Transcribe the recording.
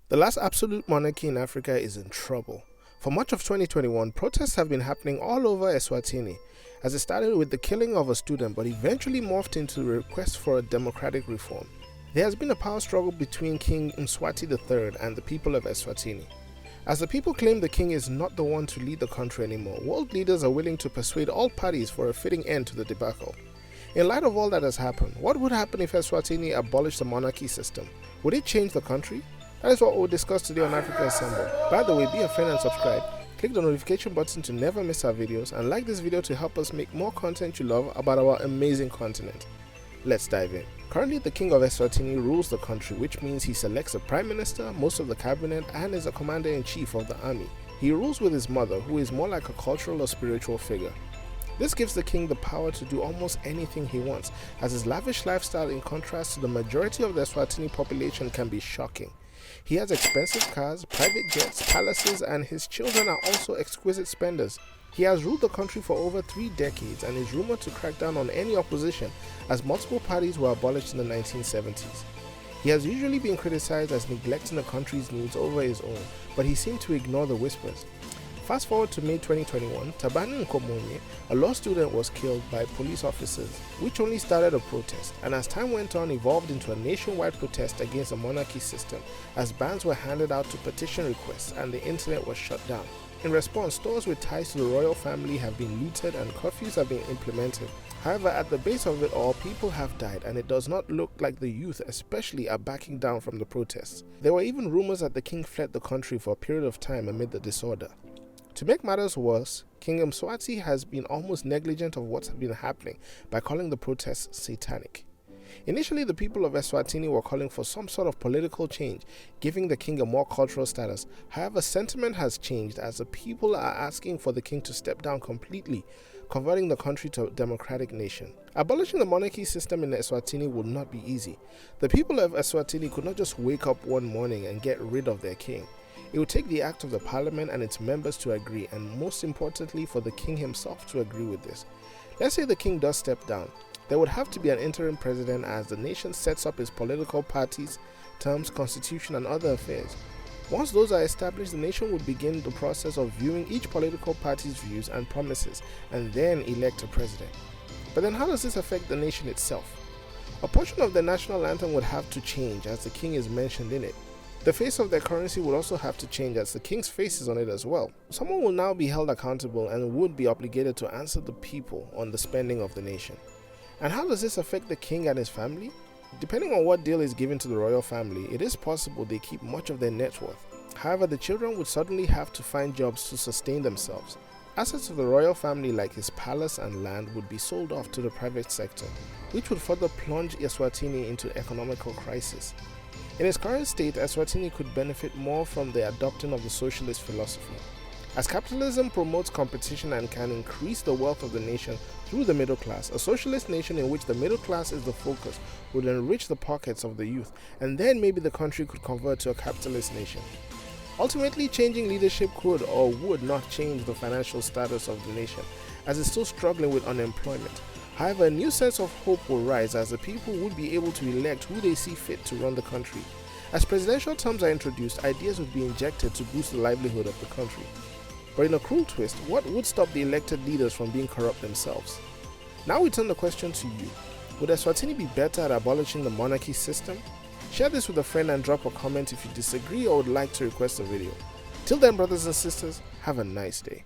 The last absolute monarchy in Africa is in trouble. For much of 2021, protests have been happening all over Eswatini, as it started with the killing of a student but eventually morphed into a request for a democratic reform. There has been a power struggle between King Mswati III and the people of Eswatini. As the people claim the king is not the one to lead the country anymore, world leaders are willing to persuade all parties for a fitting end to the debacle. In light of all that has happened, what would happen if Eswatini abolished the monarchy system? Would it change the country? That is what we'll discuss today on Africa Assemble. By the way, be a friend and subscribe. Click the notification button to never miss our videos, and like this video to help us make more content you love about our amazing continent. Let's dive in. Currently, the king of Eswatini rules the country, which means he selects a prime minister, most of the cabinet, and is a commander-in-chief of the army. He rules with his mother, who is more like a cultural or spiritual figure. This gives the king the power to do almost anything he wants, as his lavish lifestyle, in contrast to the majority of the Eswatini population, can be shocking. He has expensive cars, private jets, palaces, and his children are also exquisite spenders. He has ruled the country for over 3 decades and is rumored to crack down on any opposition, as multiple parties were abolished in the 1970s. He has usually been criticized as neglecting the country's needs over his own, but he seemed to ignore the whispers. Fast forward to May 2021, Tabani Ngwenya, a law student, was killed by police officers, which only started a protest, and as time went on evolved into a nationwide protest against the monarchy system, as bans were handed out to petition requests and the internet was shut down. In response, stores with ties to the royal family have been looted and curfews have been implemented. However, at the base of it all, people have died, and it does not look like the youth especially are backing down from the protests. There were even rumors that the king fled the country for a period of time amid the disorder. To make matters worse, King Mswati has been almost negligent of what's been happening by calling the protests satanic. Initially, the people of Eswatini were calling for some sort of political change, giving the king a more cultural status. However, sentiment has changed as the people are asking for the king to step down completely, converting the country to a democratic nation. Abolishing the monarchy system in Eswatini would not be easy. The people of Eswatini could not just wake up one morning and get rid of their king. It would take the act of the parliament and its members to agree, and most importantly for the king himself to agree with this. Let's say the king does step down. There would have to be an interim president as the nation sets up its political parties, terms, constitution, and other affairs. Once those are established, the nation would begin the process of viewing each political party's views and promises and then elect a president. But then how does this affect the nation itself? A portion of the national anthem would have to change as the king is mentioned in it. The face of their currency would also have to change as the king's face is on it as well. Someone will now be held accountable and would be obligated to answer the people on the spending of the nation. And how does this affect the king and his family? Depending on what deal is given to the royal family, it is possible they keep much of their net worth. However, the children would suddenly have to find jobs to sustain themselves. Assets of the royal family like his palace and land would be sold off to the private sector, which would further plunge Eswatini into economical crisis. In its current state, Eswatini could benefit more from the adoption of the socialist philosophy. As capitalism promotes competition and can increase the wealth of the nation through the middle class, a socialist nation in which the middle class is the focus would enrich the pockets of the youth, and then maybe the country could convert to a capitalist nation. Ultimately, changing leadership could or would not change the financial status of the nation, as it's still struggling with unemployment. However, a new sense of hope will rise as the people would be able to elect who they see fit to run the country. As presidential terms are introduced, ideas would be injected to boost the livelihood of the country. But in a cruel twist, what would stop the elected leaders from being corrupt themselves? Now we turn the question to you. Would Eswatini be better at abolishing the monarchy system? Share this with a friend and drop a comment if you disagree or would like to request a video. Till then, brothers and sisters, have a nice day.